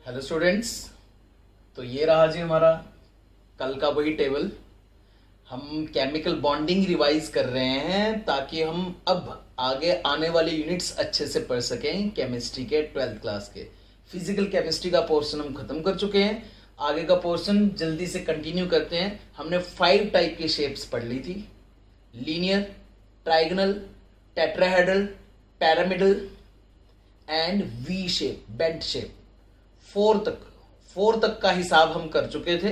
Hello students. तो ये रहा जी हमारा कल का वही टेबल। हम केमिकल बॉन्डिंग रिवाइज कर रहे हैं ताकि हम अब आगे आने वाले यूनिट्स अच्छे से पढ़ सकें। केमिस्ट्री के 12th क्लास के फिजिकल केमिस्ट्री का पोर्शन हम खत्म कर चुके हैं। आगे का पोर्शन जल्दी से कंटिन्यू करते हैं। हमने 5 टाइप की शेप्स पढ़ ली थी: linear, trigonal, tetrahedral, pyramidal and V shape, bent shape. Four तक का हिसाब हम कर चुके थे।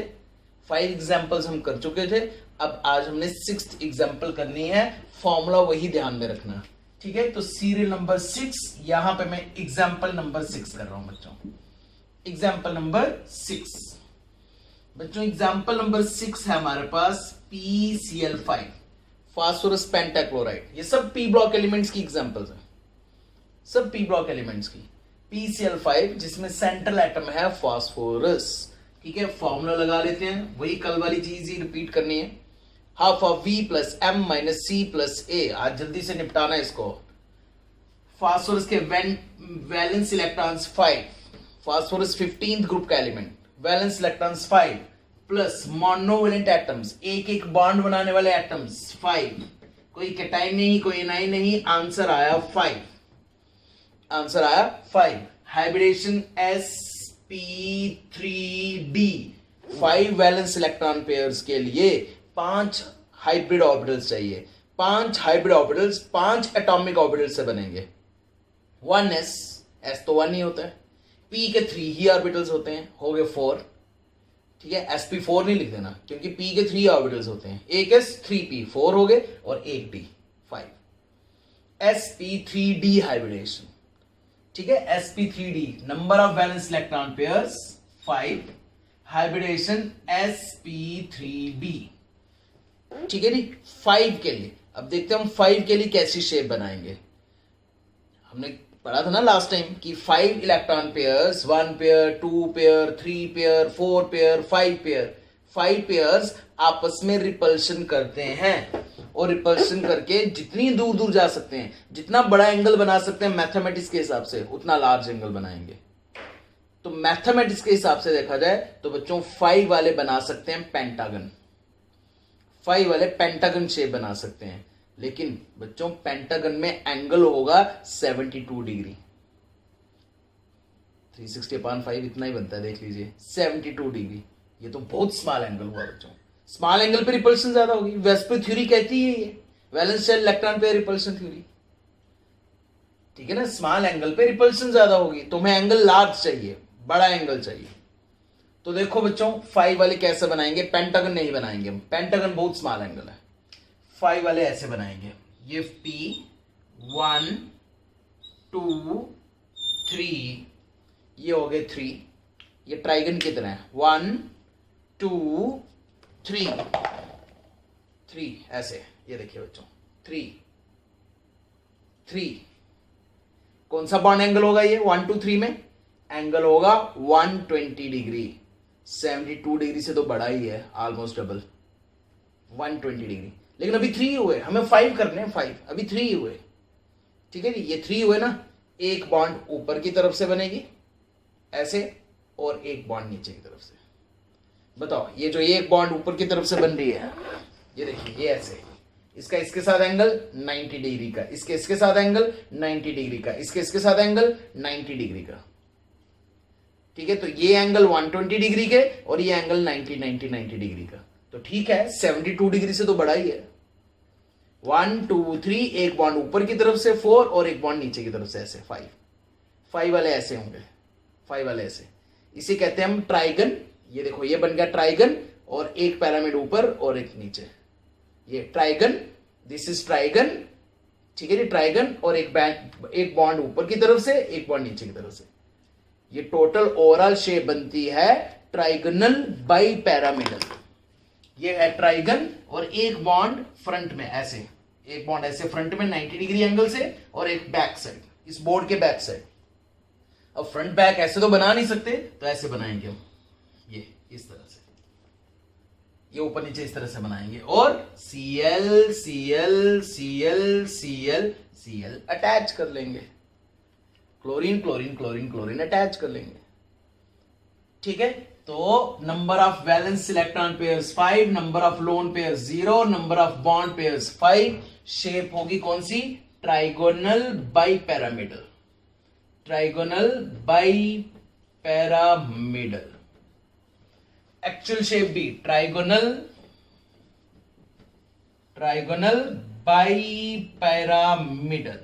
5 एग्जाम्पल्स हम कर चुके थे। अब आज हमने 6th एग्जाम्पल करनी है। फॉर्मूला वही ध्यान में रखना, ठीक है। तो सीरियल नंबर 6, यहां पे मैं एग्जाम्पल नंबर 6 कर रहा हूं बच्चों। एग्जाम्पल नंबर 6 बच्चों, एग्जाम्पल नंबर 6 है हमारे पास PCl5, फास्फोरस पेंटाक्लोराइड। ये सब पी ब्लॉक एलिमेंट्स की एग्जाम्पल्स हैं, सब पी ब्लॉक एलिमेंट्स की। PCl5 जिसमें सेंट्रल एटम है फास्फोरस, ठीक है। फॉर्मूला लगा लेते हैं, वही कल वाली चीज ही रिपीट करनी है। Half of V plus M minus C plus A। आज जल्दी से निपटाना है इसको। फास्फोरस के valence electrons 5, phosphorus 15th group का element, valence electrons 5 plus monovalent atoms, एक एक बॉन्ड बनाने वाले एटम्स 5। कोई कैटाइन नहीं, कोई एनाइन नहीं। आंसर आया 5। आंसर आया 5। Hybridisation sp3d। 5 valence electron pairs के लिए 5 हाइब्रिड ऑर्बिटल्स चाहिए। 5 हाइब्रिड ऑर्बिटल्स 5 एटॉमिक ऑर्बिटल्स से बनेंगे। 1s, s तो 1 ही होता है। p के 3 ही ऑर्बिटल्स होते हैं, हो गए 4, ठीक है। sp4 नहीं लिख देना क्योंकि p के 3 ऑर्बिटल्स होते हैं। एक s 3p 4 हो गए और एक d 5। sp3d हाइब्रिडेशन, ठीक है। sp3d number of valence electron pairs 5, hybridisation sp3d, ठीक है नी। 5 के लिए अब देखते हैं हम 5 के लिए कैसी शेप बनाएंगे। हमने पढ़ा था ना लास्ट टाइम कि 5 electron pairs, 1 pair, 2 pair, 3 pair, 4 pair, 5 pair. 5 pairs आपस में रिपल्शन करते हैं और रिपल्शन करके जितनी दूर दूर जा सकते हैं, जितना बड़ा एंगल बना सकते हैं मैथमेटिक्स के हिसाब से, उतना लार्ज एंगल बनाएंगे। तो मैथमेटिक्स के हिसाब से देखा जाए तो बच्चों 5 वाले बना सकते हैं पेंटागन। 5 वाले पेंटागन शेप बना सकते हैं, लेकिन बच्चों पेंटागन में एंगल होगा 72 डिग्री। 360/5 इतना ही बनता है, देख लीजिए 72 डिग्री। ये तो बहुत स्मॉल एंगल हुआ बच्चों। स्मॉल एंगल पे रिपल्शन ज्यादा होगी। वेस्पर थ्योरी कहती है ये, valence shell electron pair repulsion theory, ठीक है ना। स्मॉल एंगल पे रिपल्शन ज्यादा होगी, तुम्हें एंगल लार्ज चाहिए, बड़ा एंगल चाहिए। तो देखो बच्चों 5 वाले कैसे बनाएंगे। पेंटागन नहीं बनाएंगे हम, पेंटागन बहुत स्मॉल एंगल है। 5 वाले ऐसे बनाएंगे। ये P 1 2 3, ये हो गए 3। ये ट्राइगन की तरह है, 1 2 3 ऐसे। ये देखिए बच्चों 3 3। कौन सा बॉन्ड एंगल होगा ये 1 2 3 में? एंगल होगा 120 डिग्री। 72 डिग्री से तो बड़ा ही है, ऑलमोस्ट डबल, 120 डिग्री। लेकिन अभी 3 हुए, हमें 5 करने हैं। 5 अभी 3 हुए, ठीक है जी। ये 3 हुए ना। एक बॉन्ड ऊपर की तरफ से बनेगी ऐसे, और एक बॉन्ड नीचे की तरफ से। बताओ ये जो एक बॉन्ड ऊपर की तरफ से बन रही है, ये देखिए ये ऐसे। इसका इसके साथ एंगल 90 डिग्री का, इसके इसके साथ एंगल 90 डिग्री का, इसके इसके साथ एंगल 90 डिग्री का, ठीक है। तो ये एंगल 120 डिग्री के और ये एंगल 90 डिग्री का। तो ठीक है, 72 डिग्री से तो बड़ा ही है। 1 2 3, एक बॉन्ड ऊपर की तरफ से 4 और एक बॉन्ड नीचे की तरफ से ऐसे 5। 5 वाले ऐसे होंगे, 5 वाले ऐसे। इसे कहते हैं हम ट्राइगन। ये देखो ये बन गया ट्राइगन, और एक पैरामिड ऊपर और एक नीचे। ये ट्राइगन, दिस इज ट्राइगन, ठीक है जी। ट्राइगन और एक बॉन्ड ऊपर की तरफ से, एक बॉन्ड नीचे की तरफ से। ये टोटल ओवरऑल शेप बनती है ट्राइगोनल बाई पैरामिडल। ये है ट्राइगन, और एक बॉन्ड फ्रंट में ऐसे, एक बॉन्ड ऐसे फ्रंट में 90 डिग्री एंगल से, और एक बैक साइड, इस बोर्ड के बैक साइड। अब फ्रंट बैक ऐसे तो बना नहीं सकते, तो ऐसे बनाएंगे हम, ये इस तरह से। ये ऊपर नीचे इस तरह से बनाएंगे, और Cl Cl Cl Cl Cl attach कर लेंगे। Chlorine chlorine chlorine chlorine attach कर लेंगे। ठीक है, तो number of valence electron pairs 5, number of lone pairs 0, number of bond pairs 5, shape होगी कौन सी, trigonal bipyramidal, trigonal bipyramidal, actual shape भी trigonal, trigonal bipyramidal,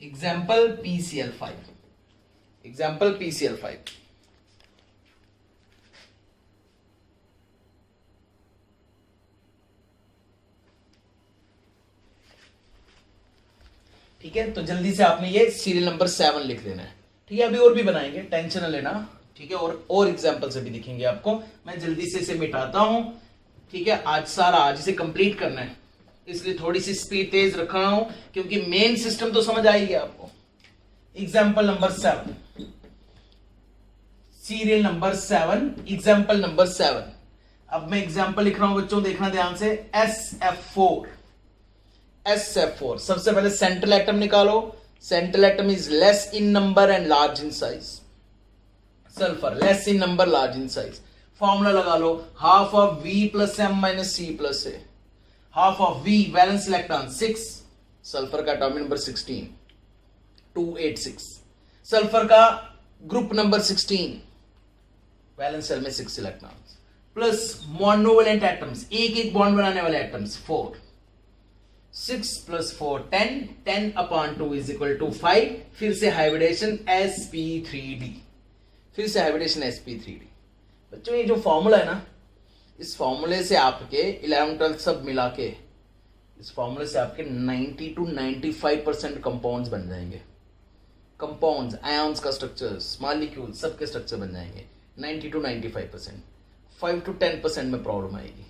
example PCl5, example PCl5। ठीक है, तो जल्दी से आपने ये सीरियल नंबर 7 लिख लेना है। ठीक है, अभी और भी बनाएंगे, टेंशन न लेना। ठीक है, और एग्जाम्पल से भी दिखेंगे आपको। मैं जल्दी से इसे मिटाता हूं। ठीक है, आज इसे कंप्लीट करना है, इसलिए थोड़ी सी स्पीड तेज रख रहा हूं, क्योंकि मेन सिस्टम तो समझ आई गया आपको। Example number 7, serial number 7, example number 7। अब मैं एग्जाम्पल लिख रहा हूं बच्चों, देखना ध्यान से। SF4, SF4, सबसे पहले सेंट्रल एटम निकालो। Central atom is less in number and large in size. Sulphur less in number, large in size. Formula लगा लो, half of V plus M minus C plus A। Half of V valence electron 6, sulphur का atomic number 16, 286। Sulphur का group number 16, valence shell में 6 electrons, plus monovalent atoms, एक एक bond बनाने वाले atoms 4। 6 plus 4 10, 10 upon 2 is equal to 5। फिर से hybridisation sp3d, फिर से हाइब्रिडेशन sp3d। बच्चों ये जो फॉर्मूला है ना, इस फॉर्मूले से आपके 11 12 सब मिला के, इस फॉर्मूले से आपके 90 to 95% कंपाउंड्स बन जाएंगे। कंपाउंड्स, आयंस का स्ट्रक्चर्स, मॉलिक्यूल, सबके स्ट्रक्चर बन जाएंगे 90 to 95%। 5 to 10% में प्रॉब्लम आएगी।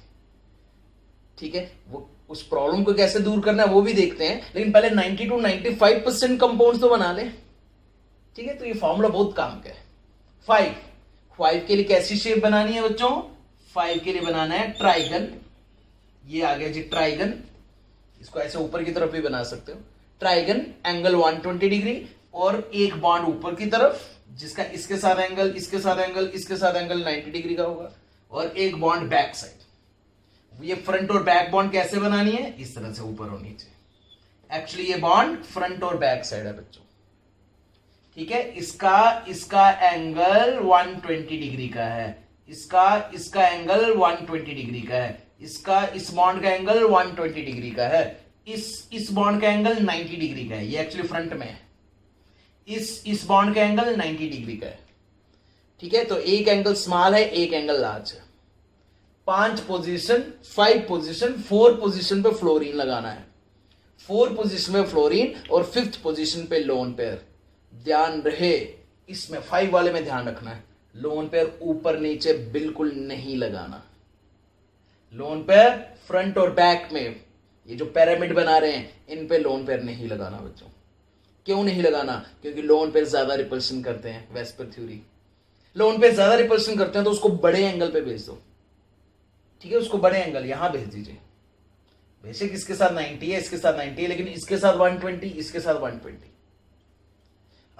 ठीक है, वो उस प्रॉब्लम को कैसे दूर करना है वो भी देखते हैं, लेकिन पहले 90 to 95% कंपाउंड्स तो बना ले। ठीक है, तो ये फॉर्मूला बहुत काम का है। 5 के लिए कैसी शेप बनानी है बच्चों? 5 के लिए बनाना है ट्राइगन। ये आ गया जी ट्राइगन, इसको ऐसे ऊपर की तरफ भी बना सकते हो। ट्राइगन, एंगल 120 डिग्री और एक बॉन्ड ऊपर की तरफ, जिसका इसके साथ एंगल, इसके साथ एंगल, इसके साथ एंगल 90 डिग्री का होगा, और एक बॉन्ड बैक साइड। ये फ्रंट और बैक बॉन्ड कैसे बनानी है? इस तरह से, ऊपर और नीचे। एक्चुअली ये बॉन्ड फ्रंट और बैक साइड है बच्चों। ठीक है, इसका एंगल 120 डिग्री का है, इसका एंगल 120 डिग्री का है, इस बॉन्ड का एंगल 120 डिग्री का है, इस बॉन्ड का एंगल 90 डिग्री का है। ये एक्चुअली फ्रंट में है। इस बॉन्ड का एंगल 90 डिग्री का है। ठीक है, तो एक एंगल स्मॉल है, एक एंगल लार्ज है। 5 पोजीशन 4 पोजीशन पे फ्लोरीन लगाना है। 4 पोजीशन पे फ्लोरीन और 5th पोजीशन पे लोन पेयर। ध्यान रहे, इसमें 5 वाले में ध्यान रखना है, लोन पेयर ऊपर नीचे बिल्कुल नहीं लगाना। लोन पेयर फ्रंट और बैक में, ये जो पिरामिड बना रहे हैं, इन पे लोन पेयर नहीं लगाना बच्चों। क्यों नहीं लगाना? क्योंकि लोन पेयर ज्यादा रिपल्शन करते हैं। वेस्पर थ्योरी, लोन पेयर ज्यादा रिपल्शन करते हैं तो उसको बड़े एंगल पे भेज दो। ठीक है, उसको बड़े एंगल यहां भेज दीजिए। बेशक इसके साथ 90 है, इसके साथ 90 है, लेकिन इसके साथ 120, इसके साथ 120।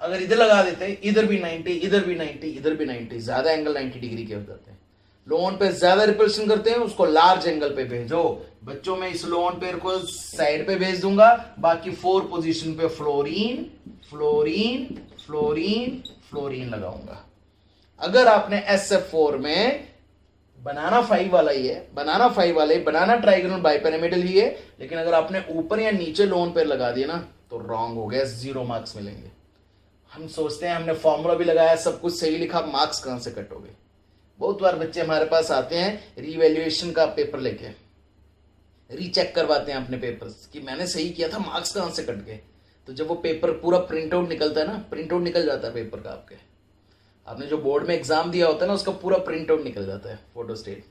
अगर इधर लगा देते, इधर भी 90, इधर भी 90, इधर भी 90, ज्यादा एंगल 90 डिग्री के हो जाते हैं। लोन पेयर ज्यादा रिपल्शन करते हैं, उसको लार्ज एंगल पे भेजो। बच्चों में इस लोन पेयर को साइड पे भेज दूंगा, बाकी 4 पोजीशन पे फ्लोरीन फ्लोरीन फ्लोरीन फ्लोरीन लगाऊंगा। अगर आपने SF4 में बनाना 5 वाला ही है, बनाना ट्राइगोनल बाइपिरामिडल ही है, लेकिन अगर आपने ऊपर या नीचे लोन पेयर लगा दिया ना, तो रॉन्ग हो गया, 0 मार्क्स मिलेंगे। हम सोचते हैं हमने फॉर्मूला भी लगाया, सब कुछ सही लिखा, मार्क्स कहां से कट हो गए? बहुत बार बच्चे हमारे पास आते हैं रीवैल्यूएशन का पेपर लेके, रीचेक करवाते हैं अपने पेपर्स कि मैंने सही किया था, मार्क्स कहां से कट गए। तो जब वो पेपर पूरा प्रिंट आउट निकलता है ना, प्रिंट आउट निकल जाता है पेपर का, आपने जो बोर्ड में एग्जाम दिया होता है ना, उसका पूरा प्रिंट आउट निकल जाता है, फोटो स्टेट।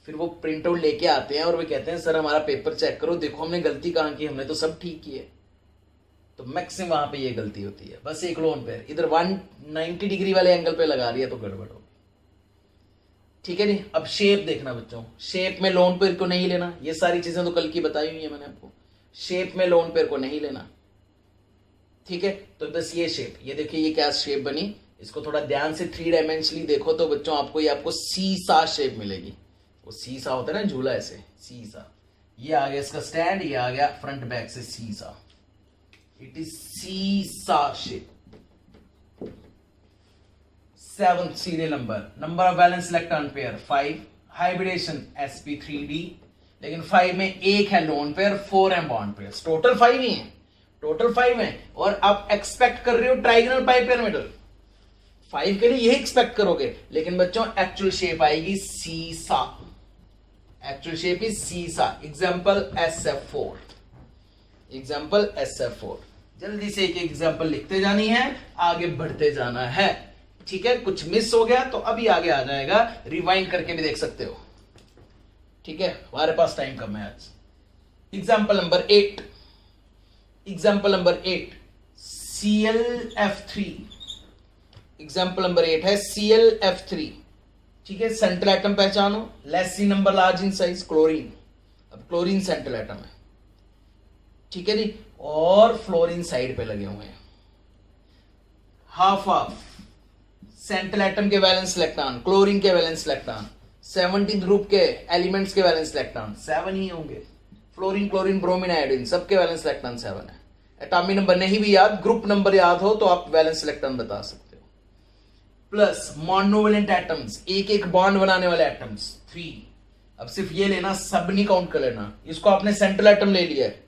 फिर वो प्रिंट आउट लेके आते हैं और वो कहते हैं सर हमारा पेपर चेक करो, देखो हमने गलती कहां की, हमने तो सब ठीक किए। तो मैक्सिमम वहां पे ये गलती होती है। बस एक लोन पेयर इधर 190 डिग्री वाले एंगल पे लगा दिया तो गड़बड़ होगी। ठीक है नहीं? अब शेप देखना बच्चों, शेप में लोन पेयर को नहीं लेना। ये सारी चीजें तो कल की बताई हुई है मैंने आपको। शेप में लोन पेयर को नहीं लेना। ठीक है, तो बस ये शेप, ये देखिए ये क्या शेप बनी, इसको थोड़ा ध्यान से 3 डायमेंशनली देखो तो बच्चों आपको ये आपको सीसा शेप मिलेगी। वो सीसा होता है ना झूला, ऐसे सीसा। ये आ गया इसका स्टैंड, ये आ गया फ्रंट बैक से seesaw. It is seesaw shape. 7th serial number of valence electron pair 5, hybridisation sp3d। लेकिन 5 में एक है लोन पेयर, 4 है बॉन्ड पेयर, टोटल 5 ही है, टोटल 5 है। और आप एक्सपेक्ट कर रहे हो ट्राइगोनल बाइपिरामिडल, 5 के लिए यही एक्सपेक्ट करोगे। लेकिन बच्चों एक्चुअल शेप आएगी सीसा, एक्चुअल शेप इज सीसा। Example SF4, example SF4। जल्दी से एक एग्जांपल लिखते जानी है, आगे बढ़ते जाना है, ठीक है। कुछ मिस हो गया तो अभी आगे आ जाएगा, रिवाइंड करके भी देख सकते हो, ठीक है। हमारे पास टाइम कम है आज। Example number 8, example number 8 ClF3। Example number 8 है ClF3, ठीक है। सेंट्रल एटम पहचानो, less see number large in size, chlorine. अब क्लोरीन सेंट्रल एटम है, ठीक है जी। और फ्लोरीन साइड पे लगे हुए हैं। हाफ हाफ सेंट्रल एटम के वैलेंस इलेक्ट्रॉन, क्लोरीन के वैलेंस इलेक्ट्रॉन, 17th ग्रुप के एलिमेंट्स के वैलेंस इलेक्ट्रॉन 7 ही होंगे। फ्लोरीन, क्लोरीन, ब्रोमीन, आयोडीन सबके वैलेंस इलेक्ट्रॉन 7 है। एटॉमिक नंबर नहीं भी याद, ग्रुप नंबर याद हो तो आप वैलेंस इलेक्ट्रॉन बता सकते हो। प्लस मोनोवेलेंट एटम्स, एक एक बॉन्ड बनाने वाले एटम्स 3। अब सिर्फ ये लेना, सब नहीं काउंट कर लेना। इसको आपने सेंट्रल एटम ले लिया है,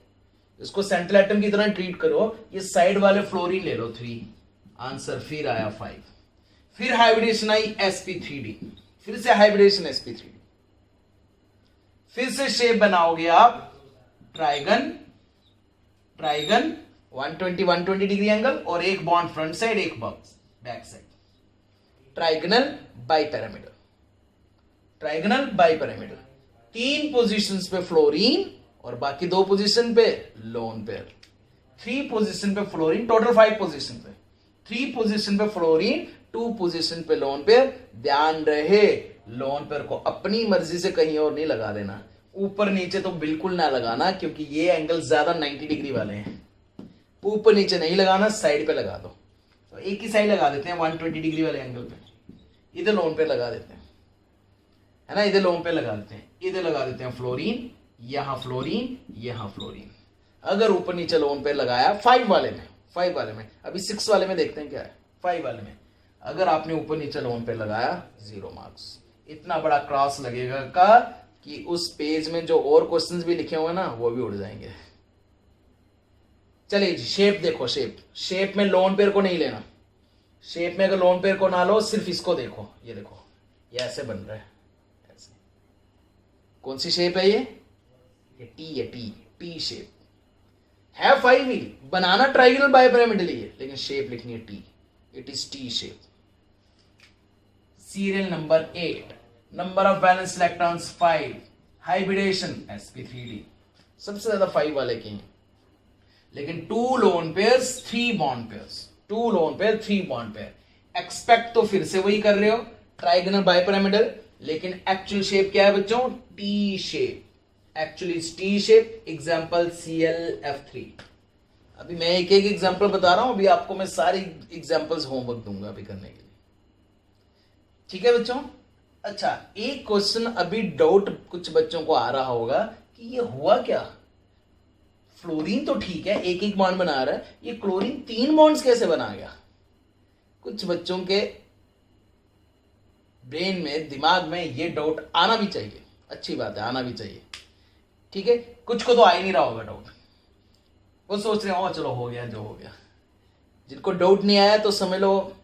इसको सेंट्रल एटम की तरह ट्रीट करो। ये साइड वाले फ्लोरीन ले लो 3, आंसर फिर आया 5। फिर हाइब्रिडेशन आई sp3d, फिर से हाइब्रिडेशन sp3d। फिर से शेप बनाओगे आप ट्राइगन, ट्राइगन 120 डिग्री एंगल, और एक बॉन्ड फ्रंट साइड, एक back side. Trigonal bipyramidal, trigonal bipyramidal. 3 positions पे फ्लोरीन और बाकी 2 पोजीशन पे लोन पेयर। 3 पोजीशन पे फ्लोरीन, टोटल 5 पोजीशन पे, 3 पोजीशन पे फ्लोरीन, 2 पोजीशन पे लोन पेयर। ध्यान रहे लोन पेयर को अपनी मर्जी से कहीं और नहीं लगा देना, ऊपर नीचे तो बिल्कुल ना लगाना, क्योंकि ये एंगल ज्यादा 90 डिग्री वाले हैं। ऊपर नीचे नहीं लगाना, साइड पे लगा दो। तो एक ही साइड लगा देते हैं 120 डिग्री वाले एंगल पे, इधर लोन पेयर लगा देते हैं, है ना। इधर लोन पेयर लगा देते हैं, इधर लगा देते हैं फ्लोरीन, यहां फ्लोरीन, यहां फ्लोरीन। अगर ऊपर नीचे लोन पेयर लगाया 5 वाले में, 5 वाले में, अभी 6 वाले में देखते हैं क्या है। 5 वाले में अगर आपने ऊपर नीचे लोन पेयर लगाया 0 मार्क्स। इतना बड़ा क्रॉस लगेगा का कि उस पेज में जो और क्वेश्चंस भी लिखे हुए ना वो भी उड़ जाएंगे। चलिए जी, शेप देखो, शेप में लोन पेयर को नहीं लेना। शेप में अगर लोन पेयर को ना लो, सिर्फ इसको देखो, ये देखो, ये ऐसे बन रहा है, ऐसे। कौन सी शेप है ये टी है, टी शेप है। 5 ही बनाना ट्राइगोनल बाइपिरामिडल ही है, लेकिन शेप लिखनी है T, it is T shape. Serial number 8, number of valence electrons 5, hybridisation sp3d। सबसे ज्यादा 5 वाले के हैं, लेकिन 2 lone pairs 3 bond pairs, 2 lone pair 3 bond pair. Expect तो फिर से वही कर रहे हो, ट्राइगोनल बाइपिरामिडल, लेकिन एक्चुअल शेप क्या है बच्चों, T shape. Actually T shape. Example ClF3। अभी मैं एक एक एग्जांपल बता रहा हूं, अभी आपको मैं सारी एग्जांपल्स होमवर्क दूंगा अभी करने के लिए, ठीक है बच्चों। अच्छा, एक क्वेश्चन अभी डाउट कुछ बच्चों को आ रहा होगा कि ये हुआ क्या, फ्लोरीन तो ठीक है एक एक बॉन्ड बना रहा है, ये क्लोरीन 3 बॉन्ड्स कैसे बना गया। कुछ बच्चों के ब्रेन में, दिमाग में ये डाउट आना भी चाहिए, अच्छी बात है, आना भी चाहिए, ठीक है। कुछ को तो आ ही नहीं रहा होगा डाउट, वो सोच रहे हो चलो हो गया जो हो गया। जिनको डाउट नहीं आया तो समझ लो,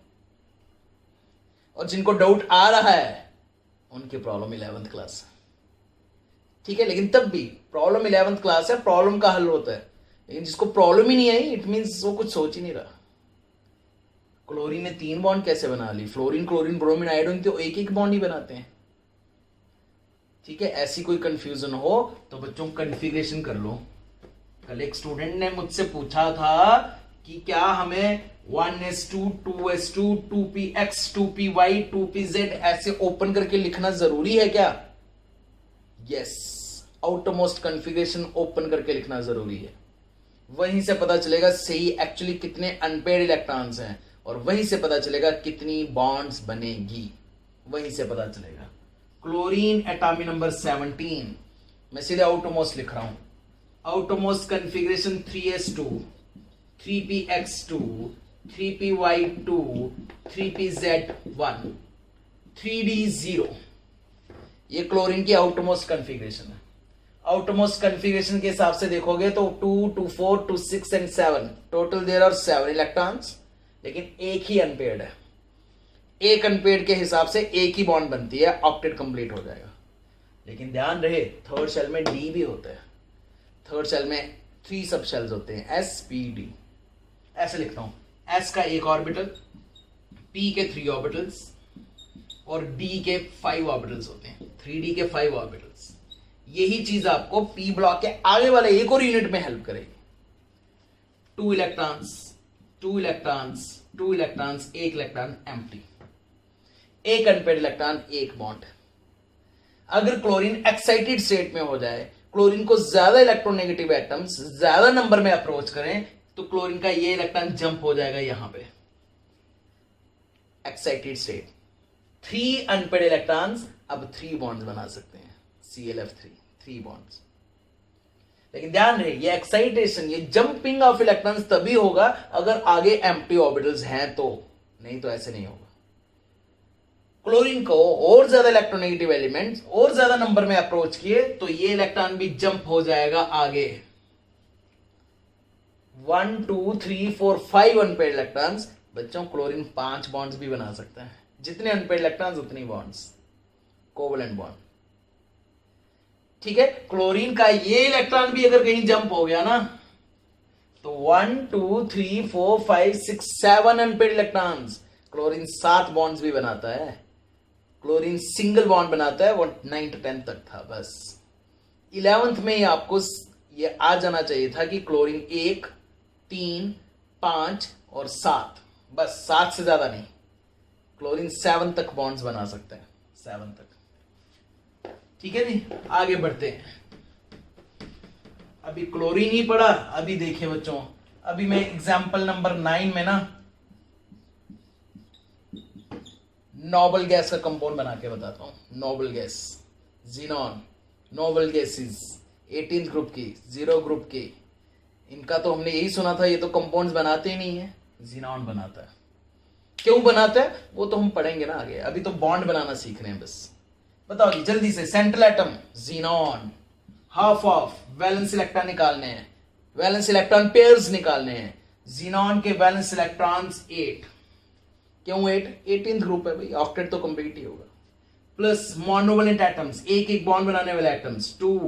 और जिनको डाउट आ रहा है उनकी प्रॉब्लम 11th क्लास, ठीक है। लेकिन तब भी प्रॉब्लम 11th क्लास है, प्रॉब्लम का हल होता है। लेकिन जिसको प्रॉब्लम ही नहीं आई, इट मींस वो कुछ सोच ही नहीं रहा। क्लोरीन ने 3 बॉन्ड कैसे बना ली, फ्लोरीन, क्लोरीन, ब्रोमीन, आयोडीन तो एक एक बॉन्ड ही बनाते हैं, ठीक है। ऐसी कोई कंफ्यूजन हो तो बच्चों कन्फिग्रेशन कर लो। कल एक स्टूडेंट ने मुझसे पूछा था कि क्या हमें 1s2, 2s2, 2px, 2py, 2pz ऐसे ओपन करके लिखना जरूरी है क्या। यस, आउटरमोस्ट कॉन्फ़िगरेशन ओपन करके लिखना जरूरी है। वहीं से पता चलेगा सही एक्चुअली कितने अनपेड इलेक्ट्रॉन्स हैं, और वहीं से पता चलेगा कितनी बॉन्ड्स बनेगी, वहीं से पता चलेगा। क्लोरीन एटॉमिक नंबर 17, मैं सीधे आउटोमोस्ट लिख रहा हूं। Outermost configuration 3s2, 3px2, 3py2, 3pz1, 3d0। ये क्लोरीन की आउटोमोस्ट कॉन्फ़िगरेशन है। आउटोमोस्ट कॉन्फ़िगरेशन के हिसाब से देखोगे तो 2, 2, 4, 2, 6 and 7, total there are 7 electrons, लेकिन एक ही अनपेयर्ड है। एक अनपेयर्ड के हिसाब से एक ही बॉन्ड बनती है, ऑक्टेट कंप्लीट हो जाएगा। लेकिन ध्यान रहे थर्ड शेल में डी भी होता है। थर्ड शेल में 3 सब शेल्स होते हैं, एस पी डी। ऐसे लिखता हूं, एस का एक ऑर्बिटल, पी के 3 ऑर्बिटल्स और डी के 5 ऑर्बिटल्स होते हैं, 3d के 5 ऑर्बिटल्स। यही चीज आपको पी ब्लॉक के आगे वाले एक और यूनिट में हेल्प करेगी। 2 electrons, 2 electrons, 2 electrons, 1 electron empty, एक अनपेयर्ड इलेक्ट्रॉन, एक बॉन्ड। अगर क्लोरीन एक्साइटेड स्टेट में हो जाए, क्लोरीन को ज्यादा इलेक्ट्रोनेगेटिव एटम्स ज्यादा नंबर में अप्रोच करें, तो क्लोरीन का ये इलेक्ट्रॉन जंप हो जाएगा यहां पे, एक्साइटेड स्टेट। 3 अनपेयर्ड इलेक्ट्रॉन्स अब 3 बॉन्ड्स बना सकते हैं, ClF3, 3 बॉन्ड्स। लेकिन ध्यान रहे ये एक्साइटेशन, ये जंपिंग ऑफ इलेक्ट्रॉन्स तभी होगा अगर आगे एम्प्टी ऑर्बिटल्स हैं तो, नहीं तो ऐसे नहीं होगा। क्लोरीन को और ज्यादा इलेक्ट्रोनेगेटिव एलिमेंट्स और ज्यादा नंबर में अप्रोच किए तो ये इलेक्ट्रॉन भी जंप हो जाएगा आगे। 1, 2, 3, 4, 5 अनपेयर्ड इलेक्ट्रॉन्स। बच्चों क्लोरीन 5 बॉन्ड्स भी बना सकता है, जितने अनपेयर्ड इलेक्ट्रॉन्स उतनी बॉन्ड्स, कोवलेंट बॉन्ड। ठीक है, क्लोरीन का ये इलेक्ट्रॉन भी अगर कहीं जंप हो गया ना तो 1, 2, 3, 4, 5, 6, 7 अनपेयर्ड इलेक्ट्रॉन्स। क्लोरीन 7 बॉन्ड्स भी बनाता है। क्लोरीन सिंगल बॉन्ड बनाता है, वो 9 10 तक था बस। 11th में ही आपको ये आ जाना चाहिए था कि क्लोरीन 1, 3, 5 और 7, बस 7 से ज्यादा नहीं। क्लोरीन 7 तक बॉन्ड्स बना सकते हैं, 7 तक। ठीक है जी, आगे बढ़ते हैं। अभी क्लोरीन ही पढ़ा, अभी देखिए बच्चों, अभी मैं एग्जाम्पल नंबर 9 में ना नोबल गैस का कंपाउंड बना के बताता हूं। Noble gas, xenon, noble gases 18th group की, 0 ग्रुप की, इनका तो हमने यही सुना था, ये तो कंपाउंड्स बनाते ही नहीं है, जीनॉन बनाता है। क्यों बनाता है वो तो हम पढ़ेंगे ना आगे, अभी तो बॉन्ड बनाना सीख रहे हैं बस। बताओ जी जल्दी से, central atom xenon, half of valence electron निकालने हैं, वैलेंस इलेक्ट्रॉन पेयर्स निकालने हैं। जीनॉन के वैलेंस इलेक्ट्रॉन्स 8, क्यों 8? 18th ग्रुप है भाई, ऑक्टेट तो कंप्लीट ही होगा। प्लस मोनोवैलेंट एटम्स, एक एक बॉन्ड बनाने वाले एटम्स 2,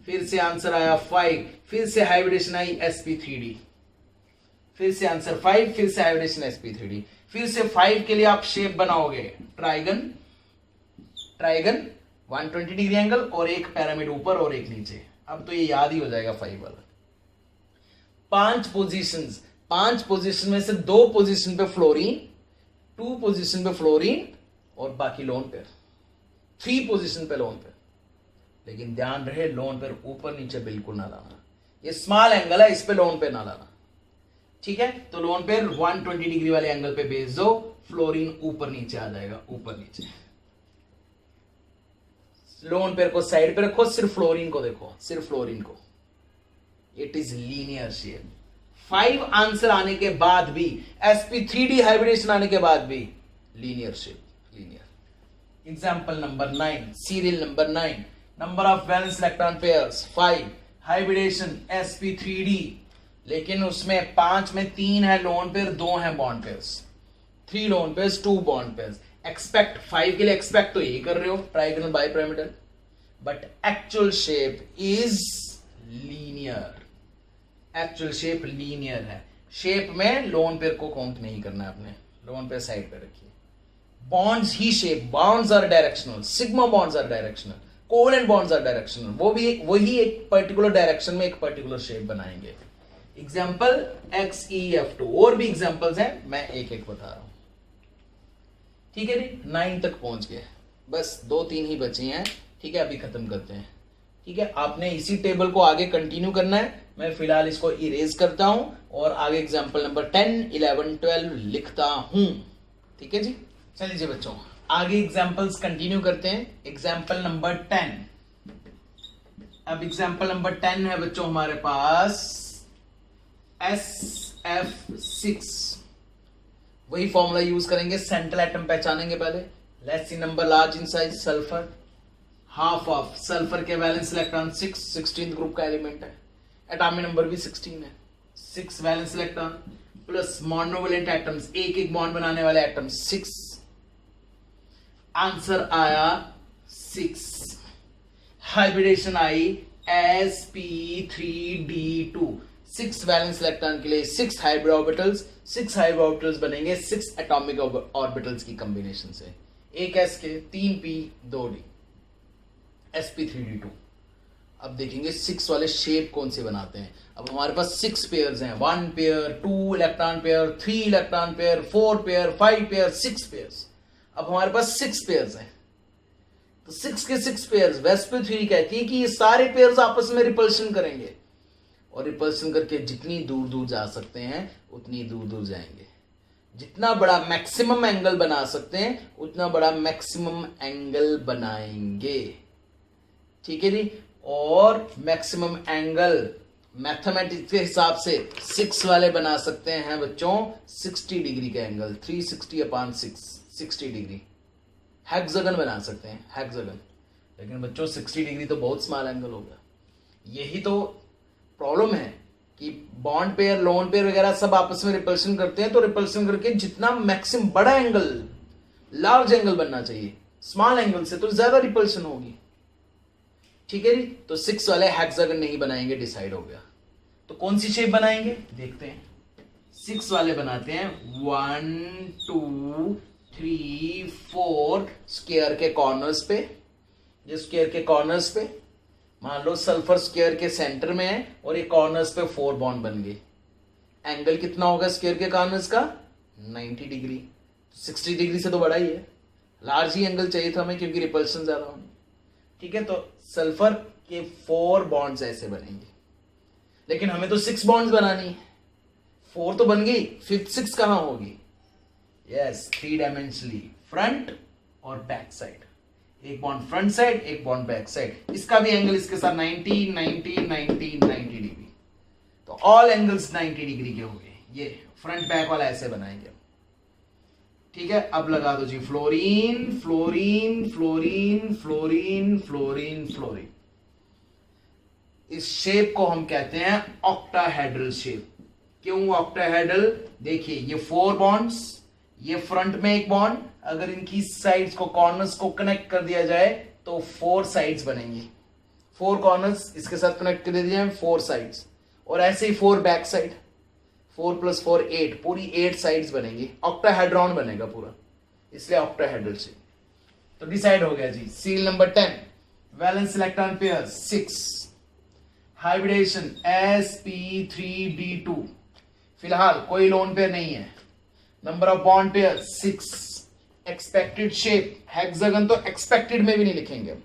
फिर से आंसर आया 5, फिर से हाइब्रिडेशन आई sp3d, फिर से आंसर 5, फिर से हाइब्रिडेशन sp3d, फिर से 5 के लिए आप शेप बनाओगे ट्राइगन, ट्राइगन 120 डिग्री एंगल और एक पिरामिड ऊपर और एक नीचे। अब तो ये याद ही हो जाएगा 5 वाला। 5 पोजीशंस, 5 पोजीशन में से 2 पोजीशन पे फ्लोरीन, 2 पोजीशन पे फ्लोरीन और बाकी लोन पेयर, 3 पोजीशन पे लोन पेयर। लेकिन ध्यान रहे लोन पेयर ऊपर नीचे बिल्कुल ना लाना, ये स्मॉल एंगल है, इस पे लोन पेयर ना लाना। ठीक है, तो लोन पेयर 120 डिग्री वाले एंगल पे भेज दो, फ्लोरीन ऊपर नीचे आ जाएगा, ऊपर नीचे। लोन पेयर को साइड पे रखो, सिर्फ फ्लोरीन को देखो, सिर्फ फ्लोरीन को। It is linear shape. 5 answer आने के बाद भी, sp3d हाइब्रिडेशन आने के बाद भी linear shape, linear. Example number 9, serial number 9, number of valence electron pairs 5, hybridisation sp3d, लेकिन उसमें 5 में 3 है लोन पेयर, 2 है bond pairs, 3 lone pairs, 2 bond pairs. Expect 5 के लिए एक्सपेक्ट तो यही कर रहे हो, trigonal bipyramidal, but actual shape is linear. Actual shape linear है। शेप में लोन पेयर को काउंट नहीं करना है आपने, लोन पेयर साइड पे रखिए। बॉन्ड्स ही shape, bonds are directional, sigma bonds are directional, covalent bonds are directional, वो भी वही एक पर्टिकुलर डायरेक्शन में एक पर्टिकुलर शेप बनाएंगे। एग्जाम्पल XeF2, और भी एग्जाम्पल्स हैं, मैं एक एक बता रहा हूं। ठीक है जी, 9 तक पहुंच गए, बस 2-3 ही बचे हैं। ठीक है, अभी खत्म करते हैं। ठीक है, आपने इसी टेबल को आगे कंटिन्यू करना है। मैं फिलहाल इसको इरेज करता हूं और आगे एग्जाम्पल नंबर 10, 11, 12 लिखता हूं। ठीक है जी, चलिए जी बच्चों आगे एग्जाम्पल्स कंटिन्यू करते हैं। एग्जाम्पल नंबर 10, अब एग्जाम्पल नंबर 10 है बच्चों हमारे पास SF6। वही फॉर्मूला यूज करेंगे, सेंट्रल एटम पहचानेंगे पहले। Let's see number large in size, sulphur, half of sulphur के वैलेंस इलेक्ट्रॉन 6, 16th ग्रुप का एलिमेंट है। एटॉमिक नंबर भी 16 है। 6 valence electron plus monovalent atoms, एक एक बॉन्ड बनाने वाले एटम 6। आंसर आया 6। हाइब्रिडेशन आई sp3d2। 6 वैलेंस इलेक्ट्रॉन के लिए 6 हाइब्रिड ऑर्बिटल्स, 6 हाइब्रिड ऑर्बिटल्स बनेंगे 6 एटॉमिक ऑर्बिटल्स की कॉम्बिनेशन से। एक s के 3p 2d, sp3d2। अब देखेंगे 6 वाले शेप कौन से बनाते हैं। अब हमारे पास 6 पेयर्स हैं, 1 pair, 2 electron pair, 3 electron pair, 4 pair, 5 pair, 6 pairs. अब हमारे पास 6 पेयर्स हैं, तो 6 के 6 पेयर्स, वेस्पर थ्योरी कहती है कि ये सारे पेयर्स आपस में रिपल्शन करेंगे और रिपल्शन करके जितनी दूर दूर जा सकते हैं उतनी दूर दूर जाएंगे। जितना बड़ा मैक्सिमम एंगल बना सकते हैं उतना बड़ा मैक्सिमम एंगल बनाएंगे। ठीक है जी, और मैक्सिमम एंगल मैथमेटिक्स के हिसाब से 6 वाले बना सकते हैं बच्चों 60 डिग्री का एंगल, 360/6, 60 डिग्री। हेक्सागन बना सकते हैं, हेक्सागन। लेकिन बच्चों 60 डिग्री तो बहुत स्मॉल एंगल होगा। यही तो प्रॉब्लम है कि बॉन्ड पेयर, लोन पेयर वगैरह सब आपस में रिपल्शन करते हैं, तो रिपल्शन करके जितना मैक्सिमम बड़ा एंगल, लार्ज एंगल बनना चाहिए, स्मॉल एंगल से तो ज्यादा रिपल्शन होगी। ठीक है जी, तो 6 वाले हेक्सागन नहीं बनाएंगे, डिसाइड हो गया। तो कौन सी शेप बनाएंगे देखते हैं। 6 वाले बनाते हैं 1 2 3 4 स्क्वायर के कॉर्नर्स पे। ये स्क्वायर के कॉर्नर्स पे मान लो सल्फर स्क्वायर के सेंटर में है और ये कॉर्नर्स पे 4 बॉन्ड बन गए। एंगल कितना होगा स्क्वायर के कॉर्नर्स का? 90 डिग्री। 60 डिग्री से तो बड़ा ही है, लार्ज ही एंगल चाहिए था हमें क्योंकि रिपल्शन ज्यादा होनी। ठीक है, तो सल्फर के 4 बॉन्ड्स ऐसे बनेंगे, लेकिन हमें तो 6 बॉन्ड्स बनानी है। 4 तो बन गई, 5th 6 कहां होगी? यस, 3 डायमेंशनली, फ्रंट और बैक साइड। एक बॉन्ड फ्रंट साइड, एक बॉन्ड बैक साइड। इसका भी एंगल इसके साथ 90 90 90 90 डिग्री। तो ऑल एंगल्स 90 डिग्री के हो गए। ये फ्रंट बैक वाला ऐसे बनाएंगे। ठीक है, अब लगा दो जी fluorine fluorine fluorine fluorine fluorine fluorine. इस शेप को हम कहते हैं ऑक्टाहेड्रल शेप। क्यों ऑक्टाहेड्रल? देखिए ये 4 बॉन्ड्स, ये फ्रंट में एक बॉन्ड, अगर इनकी साइड्स को, कॉर्नर्स को कनेक्ट कर दिया जाए तो 4 साइड्स बनेंगी। 4 कॉर्नर्स इसके साथ कनेक्ट कर दिए जाए, 4 साइड्स, और ऐसे ही 4 बैक साइड, 4 + 4 8, पूरी 8 साइड्स बनेंगी। ऑक्टाहेड्रॉन बनेगा पूरा, इसलिए ऑक्टाहेड्रल शेप। तो डिसाइड हो गया जी। सील number 10, valence electron pair 6, hybridisation sp3d2। फिलहाल कोई लोन पेयर नहीं है। Number of bond pair 6। Expected shape hexagon, तो एक्सपेक्टेड में भी नहीं लिखेंगे,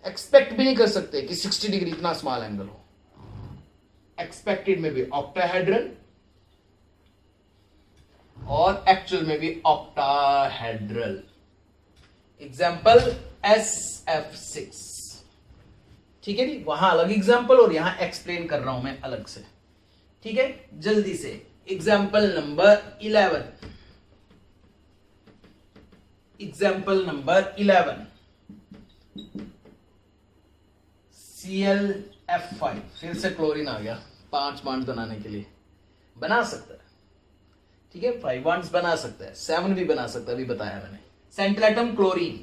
एक्सपेक्ट भी नहीं कर सकते कि 60 डिग्री इतना स्मॉल एंगल हो। एक्सपेक्टेड में भी ऑक्टाहेड्रल और एक्चुअल में भी ऑक्टाहेड्रल। Example SF6। ठीक है जी, वहां अलग एग्जाम्पल और यहां एक्सप्लेन कर रहा हूं मैं अलग से। ठीक है, जल्दी से example number 11। Example number 11 ClF5। फिर से क्लोरीन आ गया 5 बॉन्ड्स बनाने के लिए। बना सकता है, ठीक है, 5 बॉन्ड्स बना सकता है, 7 भी बना सकता है, अभी बताया मैंने। सेंट्रल एटम क्लोरीन,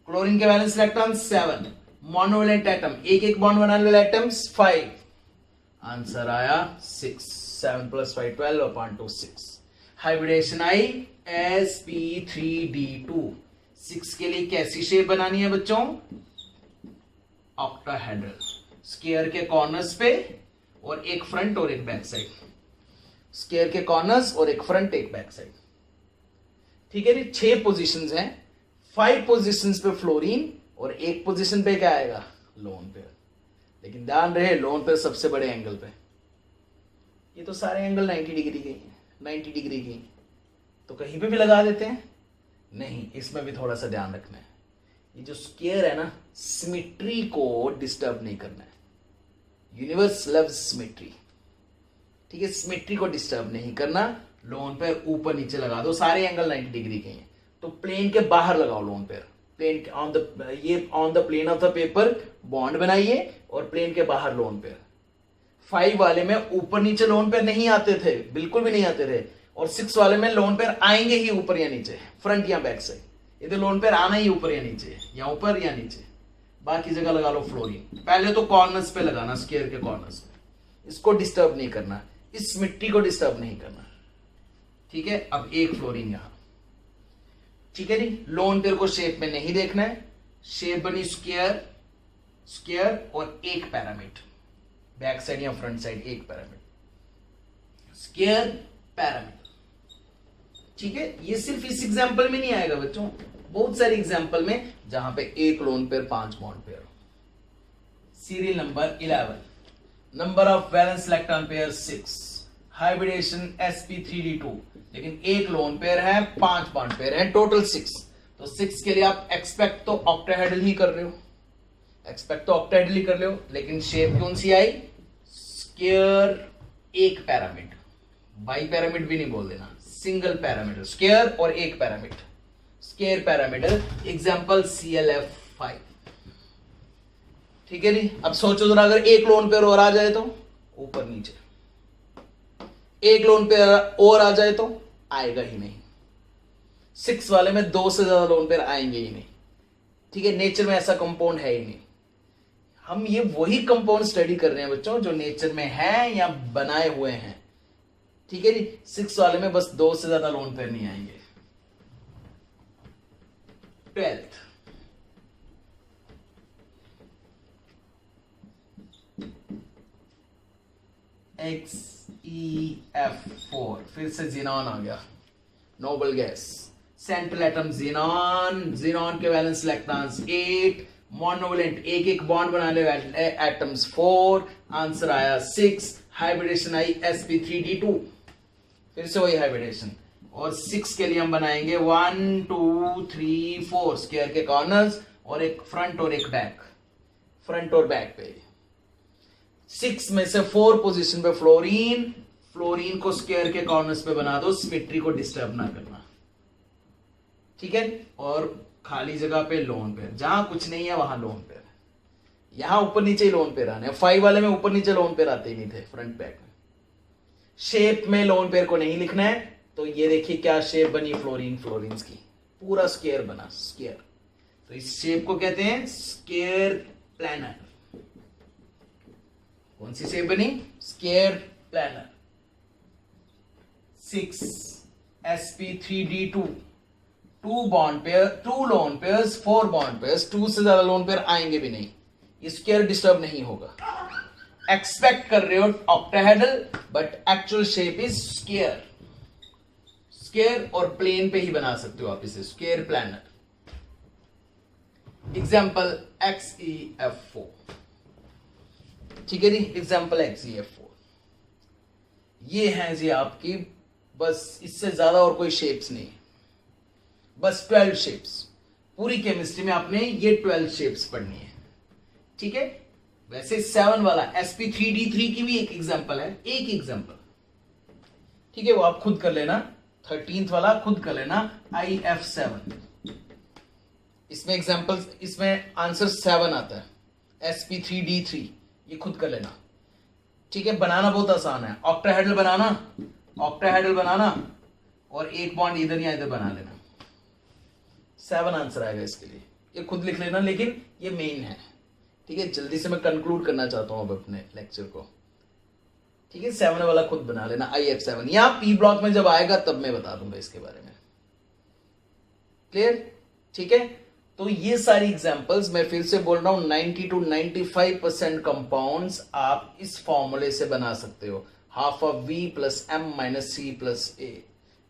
क्लोरीन के वैलेंस इलेक्ट्रॉन 7, मोनोवैलेंट एटम, एक एक बॉन्ड बनाने वाले एटम्स 5। आंसर आया 6, 7 + 5 12/2 6। हाइब्रिडेशन आई sp3d2। 6 के लिए कैसी शेप बनानी है बच्चों? ऑक्टाहेड्रल, स्क्वायर के कॉर्नर्स पे और एक फ्रंट और एक बैक साइड। स्क्वायर के कॉर्नर्स और एक फ्रंट एक बैक साइड। ठीक है जी, 6 पोजीशंस हैं। 5 पोजीशंस पे फ्लोरीन और एक पोजीशन पे क्या आएगा? लोन पेयर, लेकिन ध्यान रहे लोन पेयर सबसे बड़े एंगल पे। ये तो सारे एंगल 90 डिग्री के हैं, 90 डिग्री की, तो कहीं पे भी लगा देते हैं नहीं, इसमें भी थोड़ा सा ध्यान रखना है। ये जो स्क्वायर है ना, सिमेट्री को डिस्टर्ब नहीं करना है। यूनिवर्स लव्स सिमेट्री, ठीक है, सिमेट्री को डिस्टर्ब नहीं करना। लोन पेयर ऊपर नीचे लगा दो, सारे एंगल 90 डिग्री के हैं, तो प्लेन के बाहर लगाओ lone pair. Plane on the ये on the plane of the paper bond बनाइए और प्लेन के बाहर लोन पेयर। 5 वाले में ऊपर नीचे लोन पेयर नहीं आते थे, बिल्कुल भी नहीं आते थे, और 6 वाले में लोन पेयर आएंगे ही ऊपर या नीचे, फ्रंट या बैक से। ये तो लोन पेयर आना ही ऊपर या नीचे, या ऊपर या नीचे, बाकी जगह लगा लो फ्लोरीन। पहले तो कॉर्नर्स पे लगाना, स्क्वायर के कॉर्नर्स पे, इसको डिस्टर्ब नहीं करना, इस मिट्टी को डिस्टर्ब नहीं करना, ठीक है। अब एक फ्लोरीन यहां, ठीक है जी। लोन पेयर को शेप में नहीं देखना है, शेप बनी स्क्वायर, स्क्वायर और एक पैरामिड, बैक साइड या फ्रंट साइड एक पैरामिड, स्क्वायर पैरामिड, ठीक है। ये सिर्फ इस एग्जांपल में नहीं आएगा बच्चों, बहुत सारे एग्जांपल में जहां पे एक lone pair 5 bond pair. Serial number 11, number of valence electron pair 6, hybridisation sp3d2, लेकिन एक लोन पेयर है, 5 बॉन्ड पेयर है, टोटल 6। तो 6 के लिए आप एक्सपेक्ट तो ऑक्टाहेड्रल ही कर रहे हो, एक्सपेक्ट तो ऑक्टाहेड्रल ही कर रहे हो, लेकिन शेप कौन सी आई, स्क्वायर एक पैरामिड, बाई पैरामिड भी नहीं बोल देना, सिंगल पैरामीटर, स्क्वायर और एक pyramid, square parameter, example ClF5, ठीक है जी। अब सोचो जरा, अगर एक लोन पेयर और आ जाए तो ऊपर नीचे, एक लोन पेयर और आ जाए तो आएगा ही नहीं। 6 वाले में 2 से ज्यादा लोन पेयर आएंगे ही नहीं, ठीक है, नेचर में ऐसा कंपाउंड है ही नहीं। हम ये वही कंपाउंड स्टडी कर रहे हैं बच्चों जो नेचर में है या बनाए हुए हैं, ठीक है जी। 6 वाले में बस 2 से ज्यादा लोन पेयर नहीं आएंगे। 12th, XeF4, फिर से जीनॉन आ गया, noble gas, central atom xenon, xenon के वैलेंस इलेक्ट्रॉन्स 8, मोनोवेलेंट एक एक बॉन्ड बनाने वाले एटम्स 4, आंसर आया 6, हाइब्रिडेशन आई sp3d2, फिर से वही हाइब्रिडेशन, और 6 के लिए हम बनाएंगे 1 2 3 4 स्क्वायर के कॉर्नर्स और एक फ्रंट और एक बैक, फ्रंट और बैक पे। 6 में से 4 पोजीशन पे फ्लोरीन, फ्लोरीन को स्क्वायर के कॉर्नर्स पे बना दो, सिमेट्री को डिस्टर्ब ना करना, ठीक है। और खाली जगह पे लोन पेयर, जहां कुछ नहीं है वहां लोन पेयर, यहां ऊपर नीचे ही लोन पेयर आने। 5 वाले में ऊपर नीचे लोन पेयर आते ही नहीं थे फ्रंट बैक में। शेप में लोन पेयर को नहीं लिखना है, तो ये देखिए क्या शेप बनी फ्लोरीन, फ्लोरीन्स की, पूरा स्क्वायर बना, स्क्वायर। तो इस शेप को कहते हैं स्क्वायर प्लानर। कौन सी शेप बनी, square planar. 6 sp3d2, 2 bond pair, 2 lone pairs, 4 bond pairs, 2 से ज्यादा लोन पेयर आएंगे भी नहीं, स्क्वायर डिस्टर्ब नहीं होगा। एक्सपेक्ट कर रहे हो octahedral, but actual shape is square, square और प्लेन पे ही बना सकते हो आप इसे, स्क्वायर प्लानर। एग्जाम्पल XeF4, ठीक है जी, एग्जाम्पल XeF4। ये है जी आपकी, बस इससे ज्यादा और कोई शेप्स नहीं, बस 12 शेप्स। पूरी केमिस्ट्री में आपने ये 12 शेप्स पढ़नी है, ठीक है। वैसे 7 वाला sp3d3 की भी एक एग्जांपल है, एक एग्जांपल, ठीक है, वो आप खुद कर लेना। 13th वाला खुद कर लेना, IF7, इसमें एग्जांपल, इसमें आंसर 7 आता है, sp3d3, ये खुद कर लेना, ठीक है। बनाना बहुत आसान है, ऑक्टाहेड्रल बनाना, ऑक्टाहेड्रल बनाना और एक बॉन्ड इधर या इधर बना लेना, 7 आंसर आएगा इसके लिए, ये खुद लिख लेना, लेकिन ये मेन है, ठीक है। जल्दी से मैं कंक्लूड करना चाहता हूं अब अपने लेक्चर को, ठीक है। 7 वाला खुद बना लेना, IF7, या P ब्लॉक में जब आएगा तब मैं बता दूंगा इसके बारे में, क्लियर, ठीक है। तो ये सारी एग्जांपल्स मैं फिर से बोल रहा हूं, 90 to 95% कंपाउंड्स आप इस फॉर्मूले से बना सकते हो, half of V + M - C + A,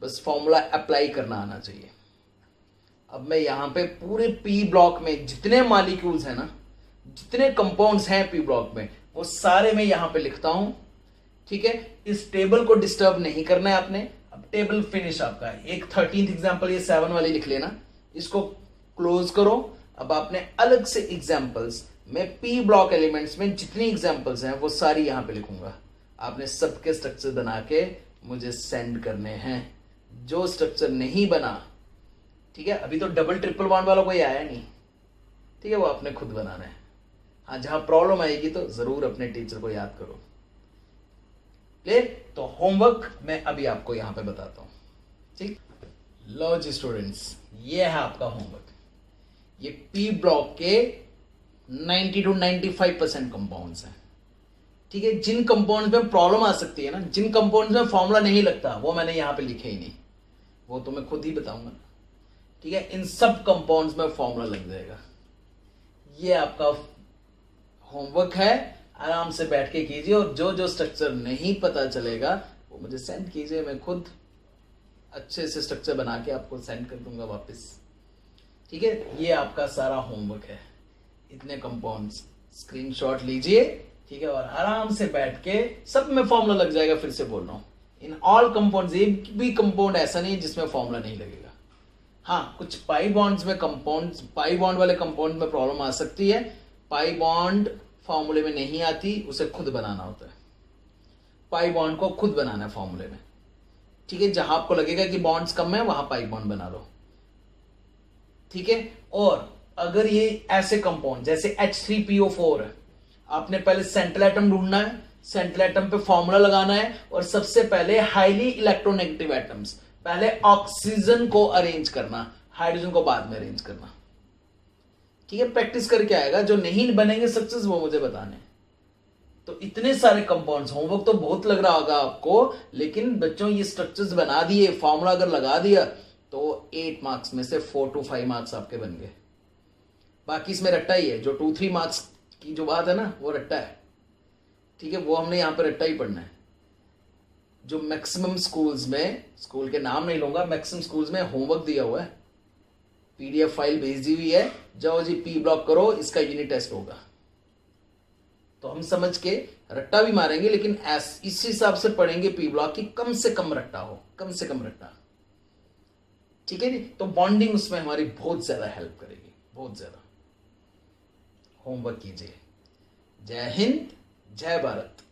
बस फॉर्मूला अप्लाई करना आना चाहिए। अब मैं यहां पे पूरे P ब्लॉक में जितने मॉलिक्यूल्स है ना, जितने कंपाउंड्स हैं पी ब्लॉक में वो सारे मैं यहां पे लिखता हूं, ठीक है। इस टेबल को डिस्टर्ब नहीं करना है आपने। अब टेबल फिनिश आपका है। एक 13th एग्जाम्पल ये 7 वाली लिख लेना, इसको क्लोज करो। अब आपने अलग से एग्जाम्पल्स में पी ब्लॉक एलिमेंट्स में जितनी एग्जाम्पल्स हैं वो सारी यहां पे लिखूंगा। आपने सबके स्ट्रक्चर बना के मुझे सेंड करने हैं। जो स्ट्रक्चर नहीं बना, ठीक है, अभी तो डबल ट्रिपल बॉन्ड वाला कोई आया नहीं, ठीक है, वो आपने खुद बनाना है। हाँ, जहां प्रॉब्लम आएगी तो जरूर अपने टीचर को याद करो। क्लियर? तो होमवर्क मैं अभी आपको यहां पे बताता हूं, ठीक। लो जी स्टूडेंट्स, ये है आपका होमवर्क। ये पी ब्लॉक के 90 to 95% कंपाउंड्स हैं, ठीक है। जिन कंपाउंड्स में प्रॉब्लम आ सकती है ना, जिन कंपाउंड्स में फॉर्मूला नहीं लगता, वो मैंने यहां पे लिखे ही नहीं, वो तो मैं खुद ही बताऊंगा, ठीक है। इन सब कंपाउंड्स में फॉर्मूला लग जाएगा। ये आपका होमवर्क है, आराम से बैठ के कीजिए। और जो जो स्ट्रक्चर नहीं पता चलेगा वो मुझे सेंड कीजिए, मैं खुद अच्छे से स्ट्रक्चर बना के आपको सेंड कर दूंगा वापस, ठीक है। ये आपका सारा होमवर्क है। इतने कंपाउंड्स स्क्रीनशॉट लीजिए, ठीक है, और आराम से बैठ के सब में फॉर्मूला लग जाएगा। फिर से बोल रहा हूं, इन ऑल कंपाउंड्स, एक भी कंपाउंड ऐसा नहीं जिसमें फॉर्मूला नहीं लगेगा। हाँ, कुछ पाई बॉन्ड्स में कंपाउंड्स, पाई बॉन्ड वाले कंपाउंड में प्रॉब्लम आ सकती है। पाई बॉन्ड फॉर्मूले में नहीं आती, उसे खुद बनाना होता है। पाई बॉन्ड को खुद बनाना है फॉर्मूले में, ठीक है। जहां आपको लगेगा कि बॉन्ड्स कम है वहां पाई बॉन्ड बना लो, ठीक है। और अगर ये ऐसे कंपाउंड जैसे H3PO4 है, आपने पहले सेंट्रल एटम ढूंढना है, सेंट्रल एटम पे फॉर्मूला लगाना है, और सबसे पहले हाईली इलेक्ट्रोनेगेटिव एटम्स, पहले ऑक्सीजन को अरेंज करना, हाइड्रोजन को बाद में अरेंज करना, ठीक है। प्रैक्टिस करके आएगा। जो नहीं बनेंगे सक्सेस वो मुझे बताने। तो इतने सारे कंपाउंड्स, होमवर्क तो बहुत लग रहा होगा आपको, लेकिन बच्चों ये स्ट्रक्चर्स बना दिए, फॉर्मूला अगर लगा दिया तो 8 मार्क्स में से 4 to 5 मार्क्स आपके बन गए। बाकी इसमें रट्टा ही है। जो 2-3 मार्क्स की जो बात है ना, वो रट्टा है, ठीक है। वो हमने यहां पर रट्टा ही पढ़ना है। जो मैक्सिमम स्कूल्स में, स्कूल के नाम नहीं लूंगा, मैक्सिमम स्कूल्स में होमवर्क दिया हुआ है, पीडीएफ फाइल भेज दी हुई है, जाओ जी पी ब्लॉक करो, इसका यूनिट टेस्ट होगा। तो हम समझ के रट्टा भी मारेंगे, लेकिन इस हिसाब से पढ़ेंगे पी ब्लॉक की कम से कम रट्टा हो, कम से कम रट्टा, ठीक है जी। तो बॉन्डिंग उसमें हमारी बहुत ज्यादा हेल्प करेगी, बहुत ज्यादा। होमवर्क कीजिए। जय हिंद, जय भारत।